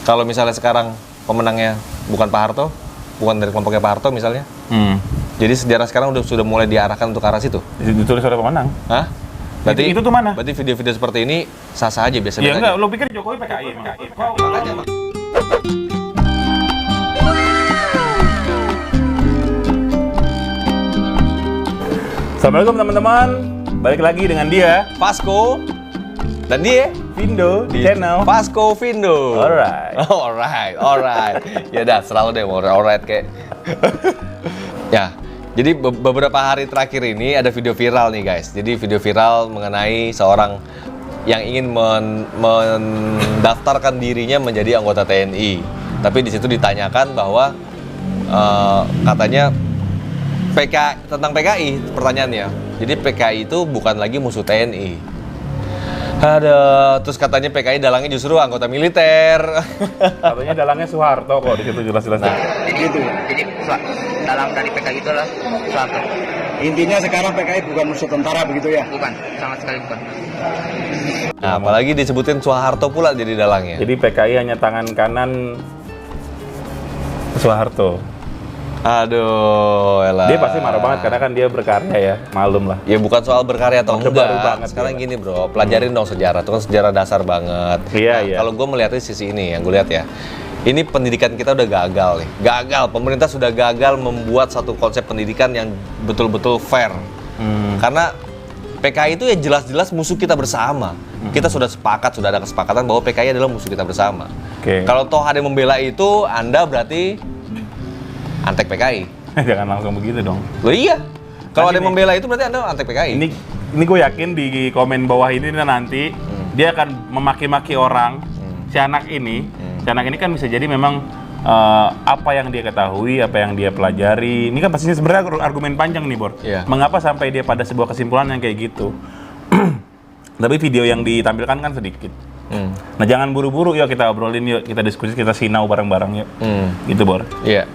Kalau misalnya sekarang pemenangnya bukan Pak Harto, bukan dari kelompoknya Pak Harto misalnya. Jadi sejarah sekarang sudah mulai diarahkan untuk ke arah situ. Ditulis oleh pemenang. Hah? Berarti itu tuh mana? Berarti video-video seperti ini sah-sah aja biasa-biasa. Ya enggak, aja. lo pikir Jokowi PKI emang? Makanya, Bang. Assalamualaikum teman-teman, balik lagi dengan dia Vasco dan dia Vindo di channel Vasco Vindo. Alright. Ya udah, selalu deh alright kayak. Ya, jadi beberapa hari terakhir ini ada video viral nih guys. Jadi video viral mengenai seorang yang ingin mendaftarkan dirinya menjadi anggota TNI. Tapi di situ ditanyakan bahwa katanya tentang PKI pertanyaannya. Jadi PKI itu bukan lagi musuh TNI. Ada terus katanya PKI dalangnya justru anggota militer. Katanya dalangnya Soeharto kok di situ jelas-jelas. Nah, gitu. Jadi dalang dari PKI itu adalah Soeharto. Intinya sekarang PKI bukan musuh tentara begitu ya? Bukan, sama sekali bukan. Nah, apalagi disebutin Soeharto pula jadi dalangnya. Jadi PKI hanya tangan kanan Soeharto. Aduh, elah. Dia pasti marah banget karena kan dia berkarya ya, malum lah. Ya bukan soal berkarya atau Orde enggak. baru banget Sekarang dia. gini bro, pelajarin dong sejarah. Itu kan sejarah dasar banget. Iya. Kalau gue melihatnya sisi ini, yang gue lihat ya. Ini pendidikan kita udah gagal nih. Gagal, pemerintah sudah gagal membuat satu konsep pendidikan yang betul-betul fair. Karena PKI itu ya jelas-jelas musuh kita bersama. Kita sudah sepakat, sudah ada kesepakatan bahwa PKI adalah musuh kita bersama. Oke. Kalau toh ada yang membela itu, Anda berarti antek PKI. Jangan langsung begitu dong. Loh iya. Kalau ada yang Ini- membela itu berarti Anda antek PKI. Ini gue yakin di komen bawah ini nanti dia akan memaki-maki orang. Si anak ini kan bisa jadi memang apa yang dia ketahui, apa yang dia pelajari. Ini kan pastinya sebenarnya argumen panjang nih, Bor. Iya. Mengapa sampai dia pada sebuah kesimpulan yang kayak gitu? Tapi video yang ditampilkan kan sedikit. Nah, jangan buru-buru, yuk kita obrolin, yuk kita diskusi, kita sinau bareng-bareng yuk. Gitu, Bor. Iya.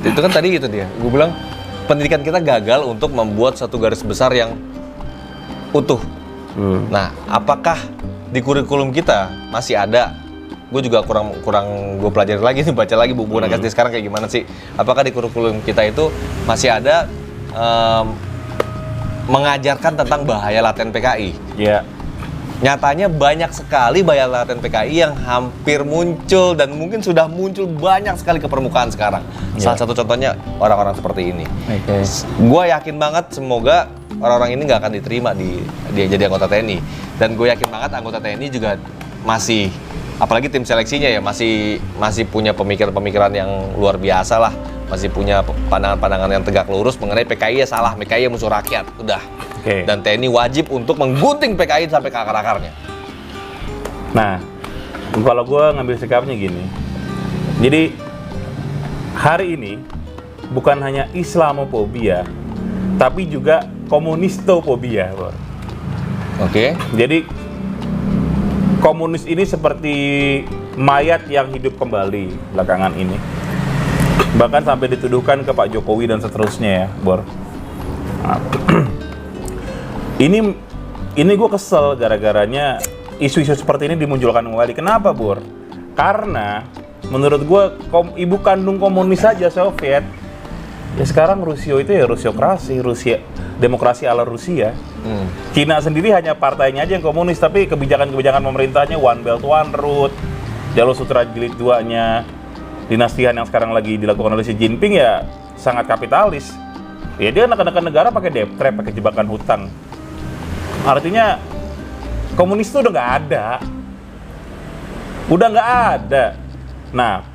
Itu kan tadi gitu dia. Gue bilang pendidikan kita gagal untuk membuat satu garis besar yang utuh. Nah, apakah di kurikulum kita masih ada? Gue juga kurang gue pelajari lagi nih, baca lagi buku anak SD sekarang kayak gimana sih? Apakah di kurikulum kita itu masih ada mengajarkan tentang bahaya laten PKI? Iya. Nyatanya banyak sekali bahaya laten PKI yang hampir muncul dan mungkin sudah muncul banyak sekali ke permukaan sekarang. Salah satu contohnya orang-orang seperti ini. Oke. Gue yakin banget semoga orang-orang ini nggak akan diterima dia jadi anggota TNI. Dan gue yakin banget anggota TNI juga masih, apalagi tim seleksinya ya, masih punya pemikiran-pemikiran yang luar biasa lah. Masih punya pandangan-pandangan yang tegak lurus mengenai PKI ya salah, PKI ya musuh rakyat, udah. Oke. Dan TNI wajib untuk menggunting PKI sampai ke akar-akarnya. Nah, kalau gue ngambil sikapnya gini, jadi hari ini bukan hanya Islamofobia, tapi juga komunistofobia, Bor. Oke. Jadi komunis ini seperti mayat yang hidup kembali belakangan ini. Bahkan sampai dituduhkan ke Pak Jokowi dan seterusnya ya, Bor. Nah, ini gue kesel gara-garanya isu-isu seperti ini dimunculkan kembali. Kenapa, Bor? Karena menurut gue ibu kandung komunis saja Soviet. Ya sekarang Rusia itu ya Rusiokrasi, Rusia demokrasi ala Rusia. Cina sendiri hanya partainya aja yang komunis, tapi kebijakan-kebijakan pemerintahnya One Belt One Road, Jalur Sutra Jilid 2-nya, dinasti Han yang sekarang lagi dilakukan oleh Xi Jinping ya sangat kapitalis. Ya dia nekan-nekan negara pakai debt trap, pakai jebakan hutang. Artinya komunis itu udah nggak ada. Nah,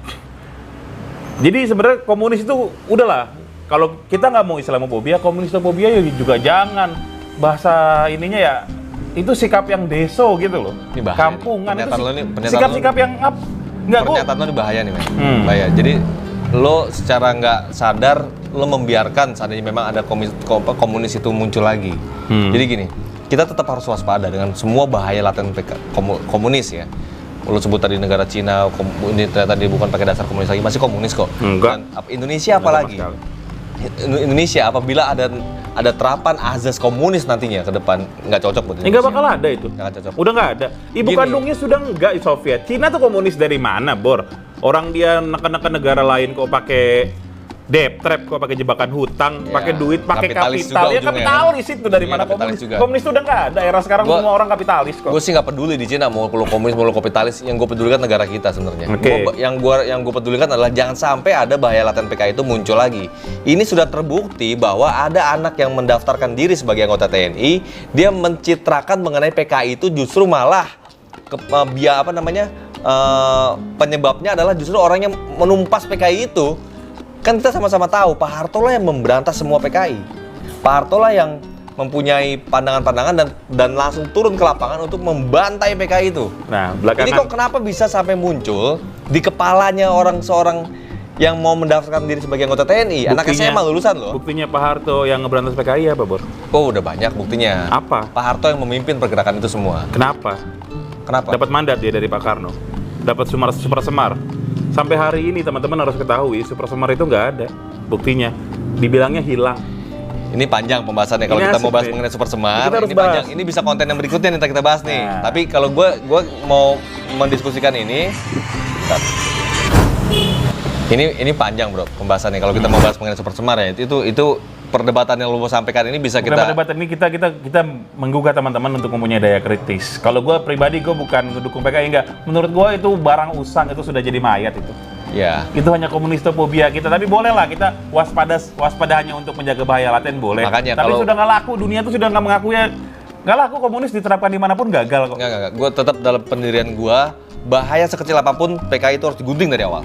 jadi sebenarnya komunis itu udahlah. Kalau kita nggak mau Islamofobia, komunistofobia ya juga jangan. Bahasa ininya ya itu sikap yang deso gitu loh. Ini bahaya. Kampungan itu Pernyataan sikap-sikap yang nggak gua. Pernyataan lo ini bahaya nih, men. Bahaya. Jadi lo secara nggak sadar lo membiarkan seandainya memang ada komunis itu muncul lagi. Jadi gini, kita tetap harus waspada dengan semua bahaya laten komunis ya. Lo sebut tadi negara Cina, ini ternyata dia bukan pakai dasar komunis lagi, masih komunis kok. Enggak. Dan Indonesia apalagi? Indonesia apabila ada ada terapan azas komunis nantinya ke depan, nggak cocok buat Nggak bakal ada itu. Nggak cocok. Udah nggak ada. Ibu Gini. kandungnya sudah nggak Soviet. Cina tuh komunis dari mana, Bor? Orang dia neken-neken negara lain kok pakai debt trap, kok pakai jebakan hutang, Ya, pakai duit, pakai kapitalis kapital. juga Ya ujungnya, kapitalis itu dari Iya, mana kapitalis komunis? juga. Komunis itu udah nggak ada. Era sekarang Gua- semua orang kapitalis kok. Gue sih nggak peduli di Cina mau lu komunis mau lu kapitalis, yang gue pedulikan negara kita sebenarnya. Oke. Yang gue pedulikan adalah jangan sampai ada bahaya laten PKI itu muncul lagi. Ini sudah terbukti bahwa ada anak yang mendaftarkan diri sebagai anggota TNI, dia mencitrakan mengenai PKI itu justru malah penyebabnya adalah justru orang yang menumpas PKI itu. Kan kita sama-sama tahu Pak Harto lah yang memberantas semua PKI. Pak Harto lah yang mempunyai pandangan-pandangan dan langsung turun ke lapangan untuk membantai PKI itu. Nah, Ini belakangan kok kenapa bisa sampai muncul di kepalanya seorang yang mau mendaftarkan diri sebagai anggota TNI? Anak SMA lulusan loh. Buktinya Pak Harto yang ngeberantas PKI apa, Bor? Oh, udah banyak buktinya. Apa? Pak Harto yang memimpin pergerakan itu semua. Kenapa? Kenapa? Dapat mandat dia dari Pak Karno. Dapat super semar. Sampai hari ini teman-teman harus ketahui super semar itu nggak ada. Buktinya dibilangnya hilang. Ini panjang pembahasannya. Kalau Ini kita asik, mau bahas nih. mengenai Super Semar, Kita harus ini bahas. panjang. Ini bisa konten yang berikutnya nih kita bahas nih. Nah. Tapi kalau gue mau mendiskusikan ini, bentar. Ini panjang bro pembahasannya. Kalau kita mau bahas mengenai Super Semar ya, itu perdebatan yang lu mau sampaikan ini bisa Bukan kita. debat ini kita menggugah teman-teman untuk mempunyai daya kritis. Kalau gue pribadi gue bukan mendukung PKI enggak. Menurut gue itu barang usang, itu sudah jadi mayat itu. Ya. Itu hanya komunistofobia kita. Tapi bolehlah kita waspada hanya untuk menjaga bahaya laten boleh. Makanya tapi kalau- sudah nggak laku, dunia itu sudah nggak mengakui ya. Nggak laku, komunis diterapkan dimanapun gagal kok. Enggak. Gue tetap dalam pendirian gue, bahaya sekecil apapun PKI itu harus digunting dari awal.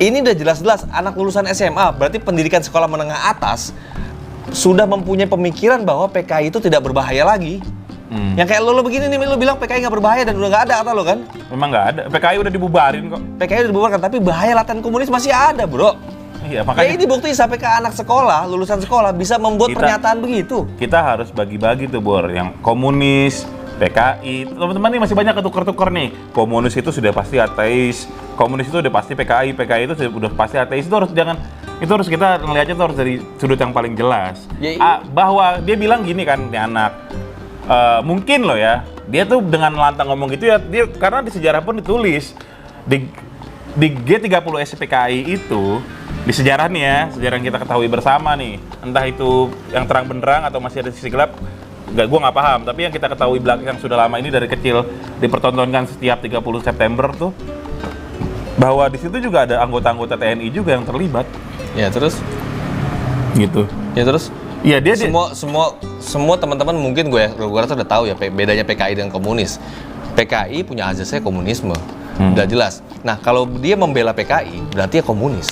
Ini udah jelas-jelas anak lulusan SMA, berarti pendidikan sekolah menengah atas sudah mempunyai pemikiran bahwa PKI itu tidak berbahaya lagi. Yang kayak lo begini nih, lo bilang PKI nggak berbahaya dan udah nggak ada kata lo kan? Memang nggak ada. PKI udah dibubarin kok. PKI udah dibubarkan, tapi bahaya laten komunis masih ada bro. Iya, Ya makanya ini bukti sampai ke anak sekolah, lulusan sekolah bisa membuat Kita- pernyataan begitu. kita harus bagi-bagi tuh, Bor. Yang komunis, PKI, teman-teman nih masih banyak ketukar-tukar nih. Komunis itu sudah pasti ateis, komunis itu udah pasti PKI, PKI itu udah pasti ateis. Itu harus kita ngelihatnya tuh harus dari sudut yang paling jelas. Ya, Bahwa dia bilang gini kan, nih anak, mungkin loh ya, dia tuh dengan lantang ngomong gitu ya, dia karena di sejarah pun ditulis di G30 SPKI itu, di sejarah nih ya, sejarah yang kita ketahui bersama nih, entah itu yang terang benderang atau masih ada sisi gelap, gue nggak paham. Tapi yang kita ketahui yang sudah lama ini dari kecil dipertontonkan setiap 30 September tuh, bahwa di situ juga ada anggota-anggota TNI juga yang terlibat. Ya terus, Gitu. Iya dia semua teman-teman mungkin gue rasa udah tahu ya bedanya PKI dengan komunis. PKI punya azasnya komunisme, udah jelas. Nah kalau dia membela PKI berarti ya komunis,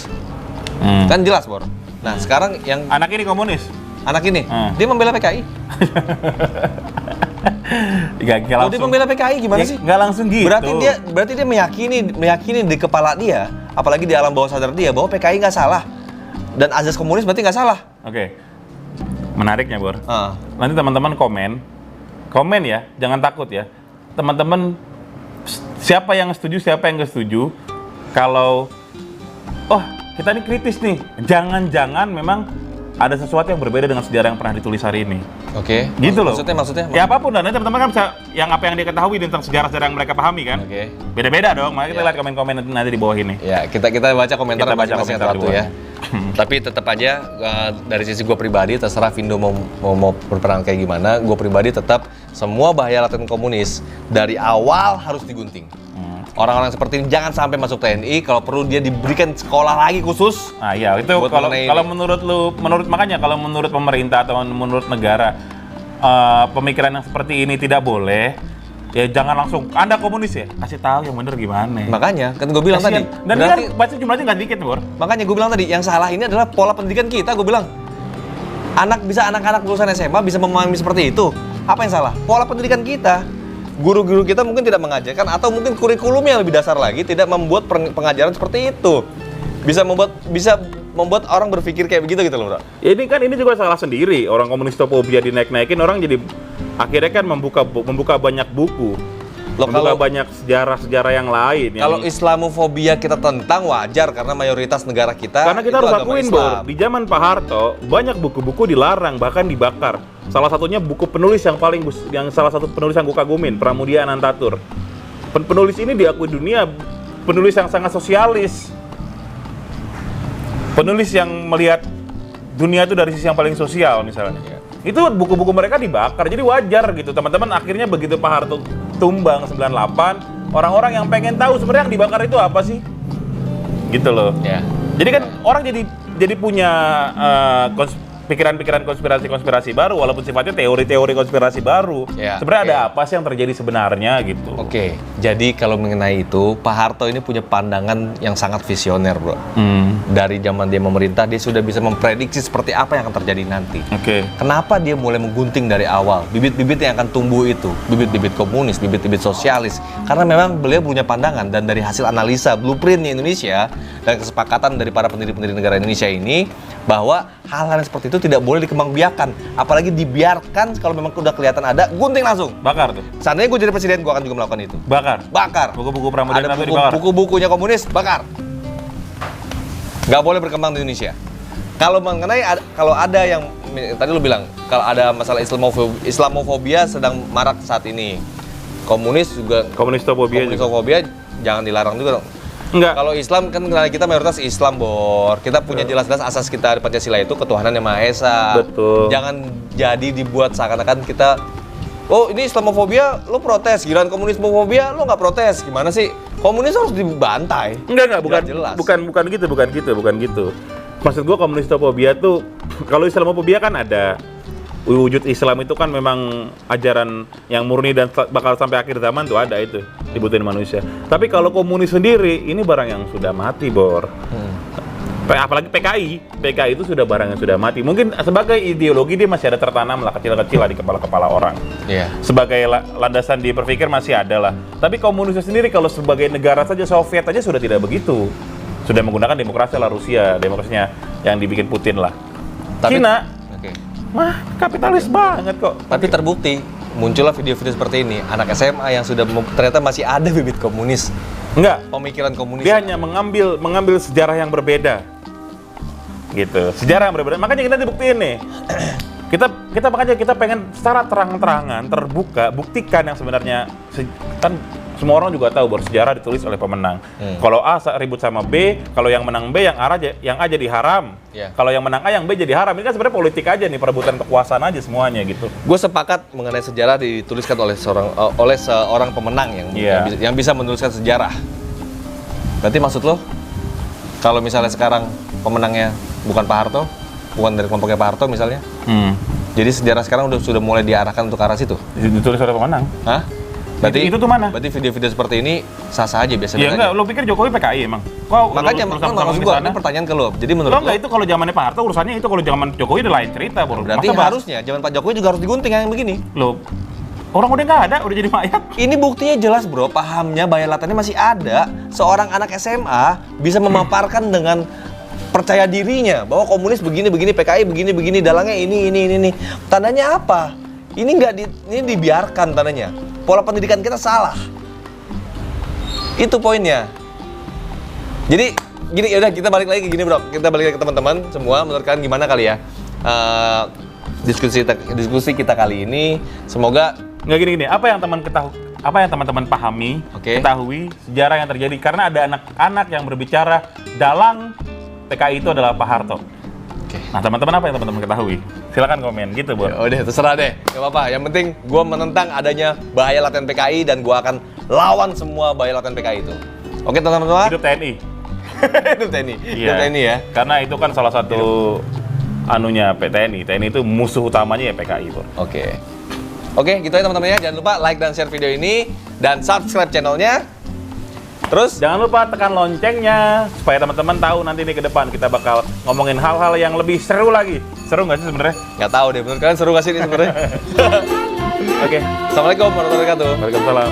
kan jelas Bor. Nah sekarang yang Anak ini komunis. anak ini Hmm. dia membela PKI. Nggak Kalau dia membela PKI gimana sih? Nggak langsung gitu. Berarti dia meyakini di kepala dia, apalagi di alam bawah sadar dia bahwa PKI nggak salah dan azas komunis berarti nggak salah. Oke. Menariknya, Bor. Ah. Nanti teman-teman komen ya, jangan takut ya. Teman-teman siapa yang setuju, siapa yang nggak setuju. Kalau kita ini kritis nih, jangan-jangan memang ada sesuatu yang berbeda dengan sejarah yang pernah ditulis hari ini. Oke. Gitu loh. Maksudnya. Ya apapun, dan nanti teman-teman kan bisa yang apa yang dia ketahui tentang sejarah-sejarah yang mereka pahami kan. Oke. Beda-beda dong, makanya kita Ya. lihat komen-komen nanti di bawah ini. Ya, kita baca komentar Kita baca masing-masing komentar satu di ya. Tapi tetap aja dari sisi gue pribadi, terserah Vindo mau berperan kayak gimana. Gue pribadi tetap semua bahaya laten komunis dari awal harus digunting. Orang-orang seperti ini jangan sampai masuk TNI. Kalau perlu dia diberikan sekolah lagi khusus. Nah, iya itu Buat kalau mengenai kalau ini. menurut pemerintah atau menurut negara pemikiran yang seperti ini tidak boleh, ya jangan langsung Anda komunis ya, kasih tahu yang bener gimana. Makanya kan gue bilang tadi. Kasian. Dan ini kan baca jumlahnya nggak dikit, Bor. Makanya gue bilang tadi, yang salah ini adalah pola pendidikan kita. Gue bilang, anak-anak lulusan SMA bisa memahami seperti itu. Apa yang salah? Pola pendidikan kita. Guru-guru kita mungkin tidak mengajarkan, atau mungkin kurikulumnya lebih dasar lagi tidak membuat pengajaran seperti itu. Bisa membuat orang berpikir kayak begitu gitu loh, Bro. Ya, ini juga salah sendiri. Orang komunistofobia dinaik-naikin, orang jadi akhirnya kan membuka banyak buku Loh, Membuka kalau banyak sejarah-sejarah yang lain. kalau Islamofobia kita tentang wajar karena mayoritas negara kita Karena kita itu harus agama akuin, Islam. Bor, di zaman Pak Harto banyak buku-buku dilarang bahkan dibakar. Salah satunya buku penulis yang salah satu penulis yang gue kagumin, Pramudia Anantatur. Penulis ini diakui dunia penulis yang sangat sosialis. Penulis yang melihat dunia itu dari sisi yang paling sosial misalnya. Itu buku-buku mereka dibakar. Jadi wajar gitu. Teman-teman akhirnya begitu Pak Harto tumbang 98, orang-orang yang pengen tahu sebenarnya yang dibakar itu apa sih? Gitu loh. Ya. Jadi kan orang jadi punya pikiran-pikiran konspirasi baru walaupun sifatnya teori-teori konspirasi baru. Ya, Sebenarnya ada oke. apa sih yang terjadi sebenarnya gitu. Oke, jadi kalau mengenai itu, Pak Harto ini punya pandangan yang sangat visioner, bro. Dari zaman dia memerintah, dia sudah bisa memprediksi seperti apa yang akan terjadi nanti. Oke. Kenapa dia mulai menggunting dari awal? Bibit-bibit yang akan tumbuh itu, bibit-bibit komunis, bibit-bibit sosialis. Karena memang beliau punya pandangan, dan dari hasil analisa blueprint di Indonesia, dan kesepakatan dari para pendiri-pendiri negara Indonesia ini, bahwa hal-hal yang seperti itu tidak boleh dikembangbiakan. Apalagi dibiarkan kalau memang udah kelihatan ada, gunting langsung. Bakar tuh. Seandainya gue jadi presiden, gue akan juga melakukan itu. Bakar. Bakar. Buku-buku Pramudia Ada Anantatur dibakar. buku-bukunya komunis, bakar. Nggak boleh berkembang di Indonesia. Kalau mengenai kalau ada yang tadi lu bilang kalau ada masalah Islamofobia sedang marak saat ini, komunis juga Komunistofobia juga. komunistofobia jangan dilarang juga dong. Enggak. Kalau Islam kan kita mayoritas Islam, Bor. Kita punya jelas-jelas asas kita di Pancasila itu ketuhanan yang Maha Esa. Betul. Jangan jadi dibuat seakan-akan kita ini Islamofobia, lu protes. Giliran komunismofobia, lu nggak protes. Gimana sih? Komunis harus dibantai. Enggak, Jelas. bukan gitu. Maksud gua komunistofobia tuh kalau Islamofobia kan ada wujud Islam itu kan memang ajaran yang murni dan bakal sampai akhir zaman tuh ada itu dibutuhin manusia. Tapi kalau komunis sendiri ini barang yang sudah mati, Bor. Apalagi PKI itu sudah barang yang sudah mati. Mungkin sebagai ideologi dia masih ada tertanam lah kecil-kecil lah di kepala-kepala orang. Iya. Sebagai landasan di berpikir masih ada lah. Tapi komunisnya sendiri kalau sebagai negara saja Soviet aja sudah tidak begitu. Sudah menggunakan demokrasi lah Rusia, demokrasinya yang dibikin Putin lah. Cina, Oke. kapitalis banget kok. Tapi terbukti muncullah video-video seperti ini, anak SMA yang sudah ternyata masih ada bibit komunis, Enggak, pemikiran komunis. dia hanya mengambil sejarah yang berbeda. Gitu. Sejarah yang berbeda. Makanya kita dibuktiin nih. Kita pengen secara terang-terangan terbuka buktikan yang sebenarnya kan semua orang juga tahu bahwa sejarah ditulis oleh pemenang. Kalau A ribut sama B, kalau yang menang B yang A jadi haram. Yeah. Kalau yang menang A yang B jadi haram. Ini kan sebenarnya politik aja nih, perebutan kekuasaan aja semuanya gitu. Gue sepakat mengenai sejarah dituliskan oleh seorang pemenang yang bisa menuliskan sejarah. Berarti maksud lo kalau misalnya sekarang pemenangnya bukan Pak Harto, bukan dari kelompoknya Pak Harto misalnya, jadi sejarah sekarang sudah mulai diarahkan untuk ke arah situ? Ditulis oleh pemenang. Hah? Berarti itu tuh mana? Berarti video-video seperti ini sah-sah aja biasa-biasa Ya aja. enggak, lo pikir Jokowi PKI emang? Kok Makanya maksud gue ini pertanyaan ke lo. Jadi menurut enggak, itu kalau zamannya Pak Harto urusannya itu, kalau zaman Jokowi udah lain cerita, Bro. berarti Masa bahas- harusnya zaman Pak Jokowi juga harus digunting yang begini. Loh, orang udah nggak ada, udah jadi mayat. Ini buktinya jelas, bro. Pahamnya bayalatannya masih ada. Seorang anak SMA bisa memaparkan dengan percaya dirinya bahwa komunis begini, PKI begini, dalangnya ini. Tandanya apa? Ini ini dibiarkan tandanya. Pola pendidikan kita salah. Itu poinnya. Jadi gini, yaudah kita balik lagi ke gini, bro. Kita balik lagi ke teman-teman semua. Menurut kalian gimana kali ya? Diskusi kita kali ini semoga Nggak gini, apa yang teman-teman pahami, Oke. ketahui sejarah yang terjadi karena ada anak-anak yang berbicara dalang PKI itu adalah Pak Harto. Oke. Nah, teman-teman apa yang teman-teman ketahui? Silakan komen gitu, Bro. Ya udah, terserah deh. Gak apa-apa. Yang penting gue menentang adanya bahaya latihan PKI dan gue akan lawan semua bahaya latihan PKI itu. Oke, teman-teman. Hidup TNI. Hidup TNI. Iya. Hidup TNI ya. Karena itu kan salah satu anunya TNI. TNI itu musuh utamanya ya PKI, Bro. Oke. Oke, gitu ya teman-teman ya. Jangan lupa like dan share video ini dan subscribe channelnya. Terus Jangan lupa tekan loncengnya supaya teman-teman tahu nanti nih ke depan kita bakal ngomongin hal-hal yang lebih seru lagi. Seru nggak sih sebenarnya? nggak tahu deh, menurut kalian seru gak sih ini sebenarnya? Oke, Assalamualaikum warahmatullahi wabarakatuh. Waalaikumsalam.